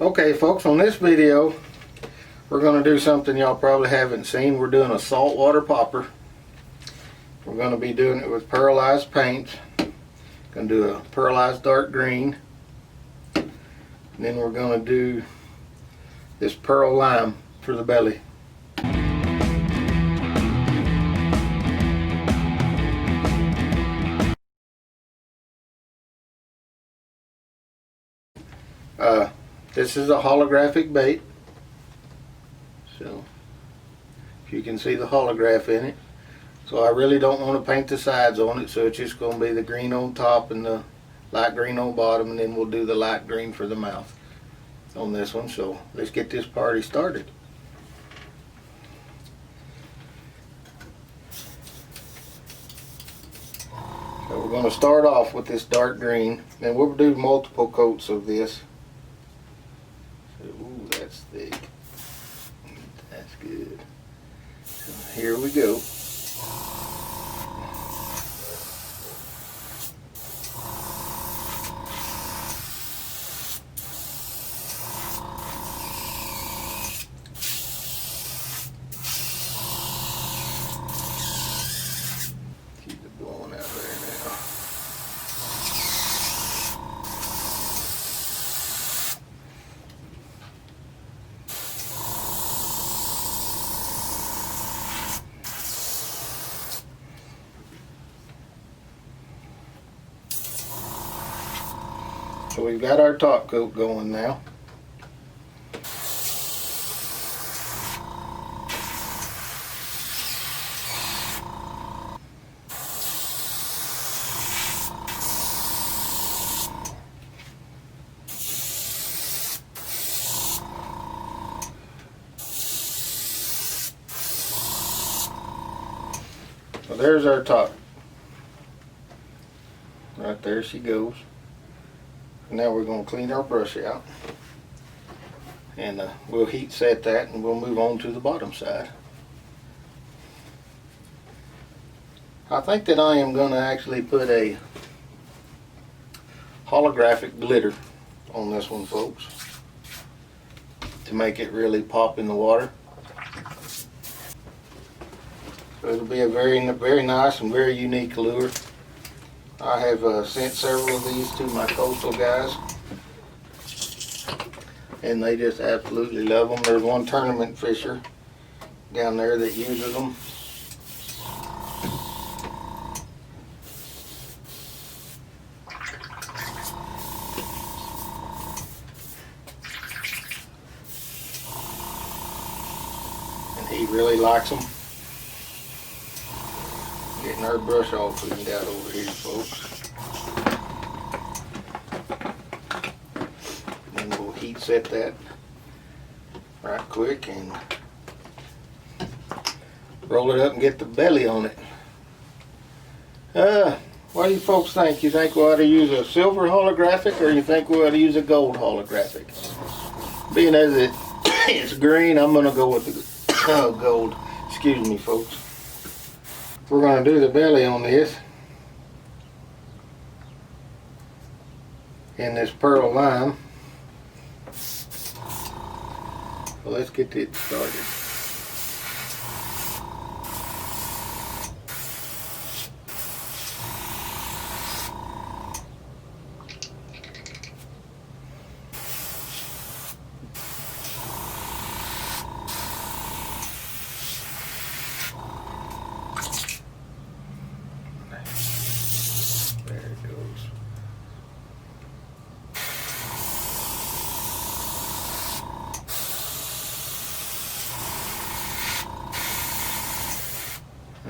Okay folks, on this video we're going to do something y'all probably haven't seen. We're doing a saltwater popper. We're going to be doing it with pearlized paint. Going to do a pearlized dark green. And then we're going to do this pearl lime for the belly. This is a holographic bait, so if you can see the holograph in it. So I really don't want to paint the sides on it, so it's just going to be the green on top and the light green on bottom, and then we'll do the light green for the mouth on this one. So let's get this party started. So we're going to start off with this dark green, and we'll do multiple coats of this. Ooh, that's thick. That's good. So here we go. Keep it blowing out there now. So we've got our top coat going now. So there's our top. Right there she goes. Now we're going to clean our brush out, and we'll heat set that, and we'll move on to the bottom side. I think that I am going to actually put a holographic glitter on this one, folks, to make it really pop in the water. So it'll be a very nice and very unique lure. I have sent several of these to my coastal guys, and they just absolutely love them. There's one tournament fisher down there that uses them. And he really likes them. Getting our brush all cleaned out over here, folks. And then we'll heat set that right quick and roll it up and get the belly on it. What do you folks think? You think we ought to use a silver holographic, or you think we ought to use a gold holographic? Being as it's green, I'm going to go with the gold. Excuse me, folks. We're going to do the belly on this in this pearl lime. So let's get it started.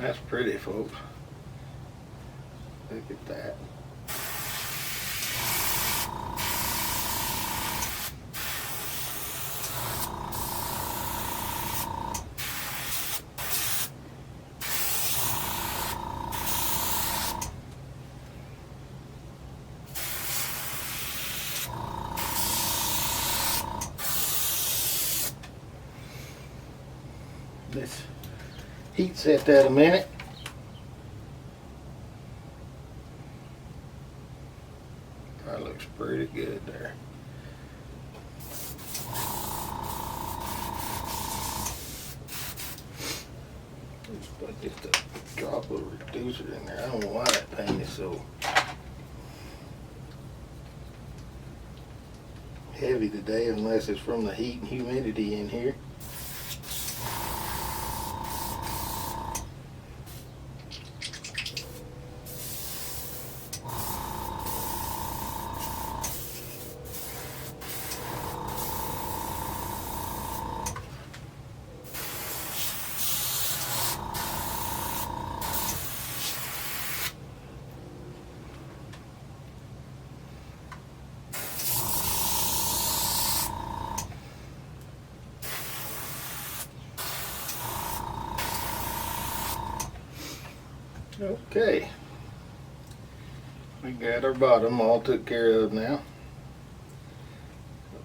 That's pretty, folks. Look at that. Let's heat set that a minute. That looks pretty good there. Put just a drop of reducer in there. I don't know why that paint is so heavy today, unless it's from the heat and humidity in here. Okay, we got our bottom all took care of now.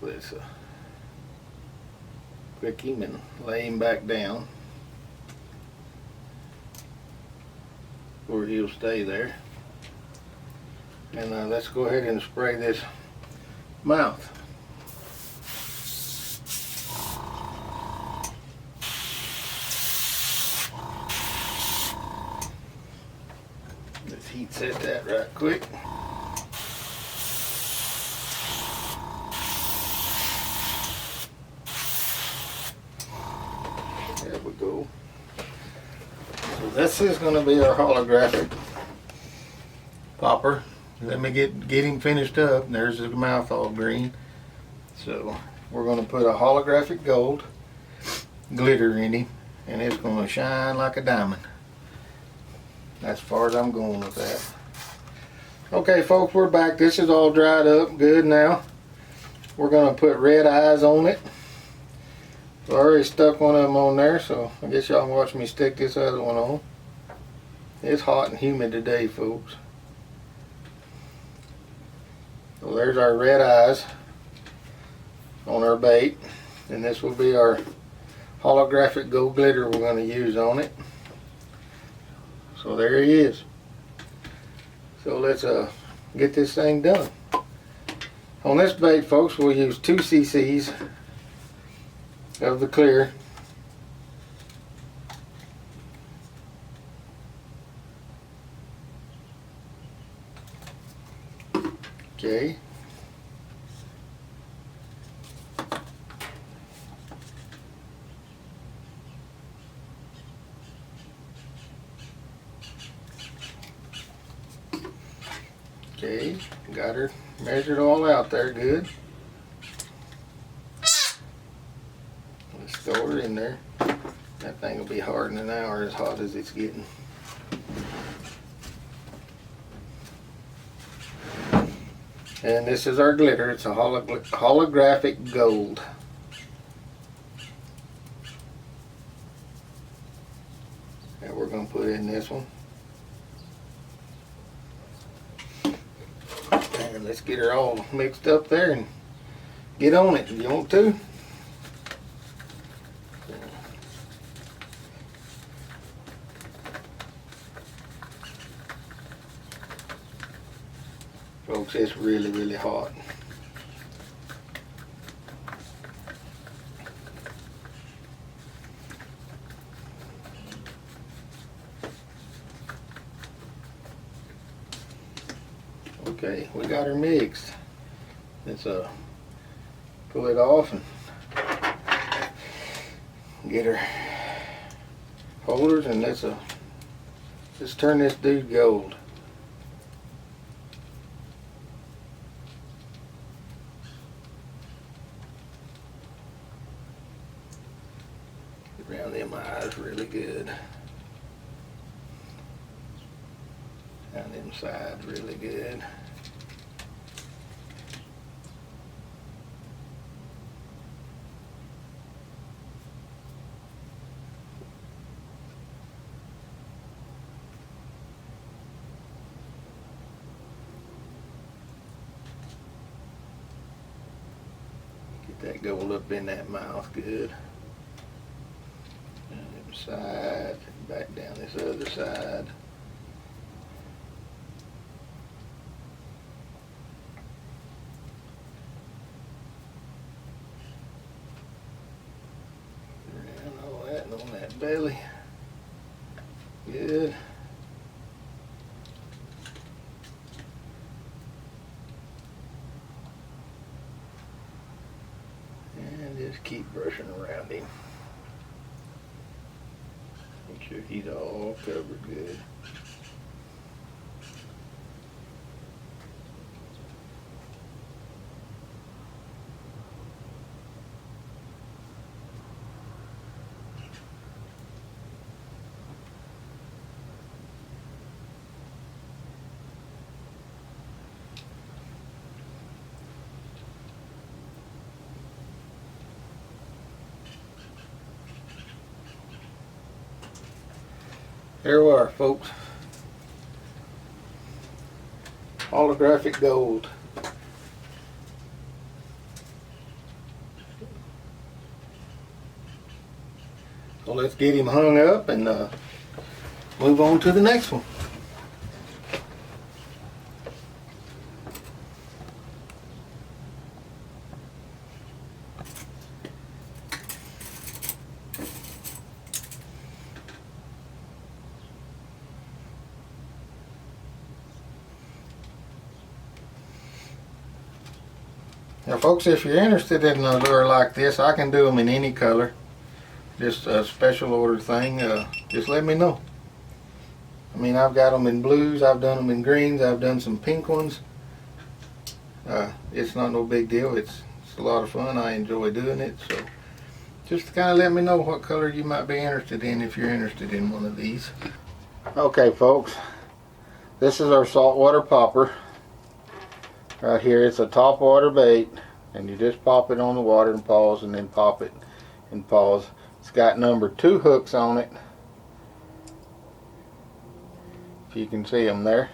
Let's quick him and lay him back down where he'll stay there. And let's go ahead and spray this mouth. Let's heat set that right quick. There we go. So this is going to be our holographic popper. Let me get him finished up. There's the mouth all green. So we're going to put a holographic gold glitter in him, and it's going to shine like a diamond. That's as far as I'm going with that. Okay folks, we're back. This is all dried up good now. We're going to put red eyes on it. So I already stuck one of them on there, so I guess y'all can watch me stick this other one on. It's hot and humid today, folks. So there's our red eyes on our bait, and this will be our holographic gold glitter we're going to use on it. So there he is. So let's get this thing done. On this bait, folks, we'll use 2 cc's of the clear. Okay. Okay, got her measured all out there good. Let's throw her in there. That thing will be hard in an hour, as hot as it's getting. And this is our glitter. It's a holographic gold. And we're going to put in this one. And let's get her all mixed up there and get on it if you want to. Folks, it's really, really hot. Okay, we got her mixed. Let's pull it off and get her holders, and let's turn this dude gold. Around them eyes really good. Around them sides really good. Get that gold up in that mouth good. Side, back down this other side. Around all that and on that belly. Good. And just keep brushing around him. Make sure he's all covered good. Here we are, folks. Holographic gold. So let's get him hung up and move on to the next one. Now folks, if you're interested in a lure like this, I can do them in any color. Just a special order thing, just let me know. I mean, I've got them in blues, I've done them in greens, I've done some pink ones. It's not no big deal, it's a lot of fun, I enjoy doing it. So just kind of let me know what color you might be interested in if you're interested in one of these. Okay folks, this is our saltwater popper. Right here, it's a top water bait, and you just pop it on the water and pause, and then pop it and pause. It's got number 2 hooks on it, if you can see them there,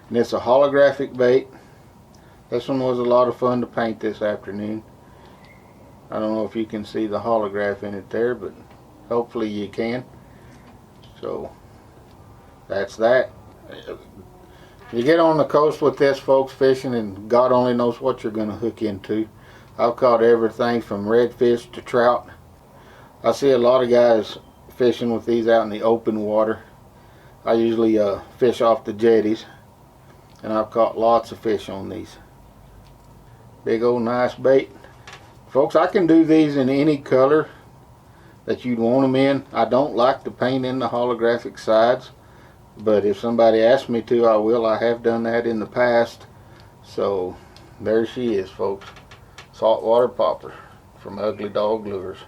and it's a holographic bait. This one was a lot of fun to paint this afternoon. I don't know if you can see the holograph in it there, but hopefully you can. So that's that. You get on the coast with this, folks, fishing, and God only knows what you're going to hook into. I've caught everything from redfish to trout. I see a lot of guys fishing with these out in the open water. I usually fish off the jetties, and I've caught lots of fish on these. Big old nice bait. Folks, I can do these in any color that you'd want them in. I don't like to paint in the holographic sides, but if somebody asks me to, I will. I have done that in the past. So there she is, folks. Saltwater popper from uglyDogLures.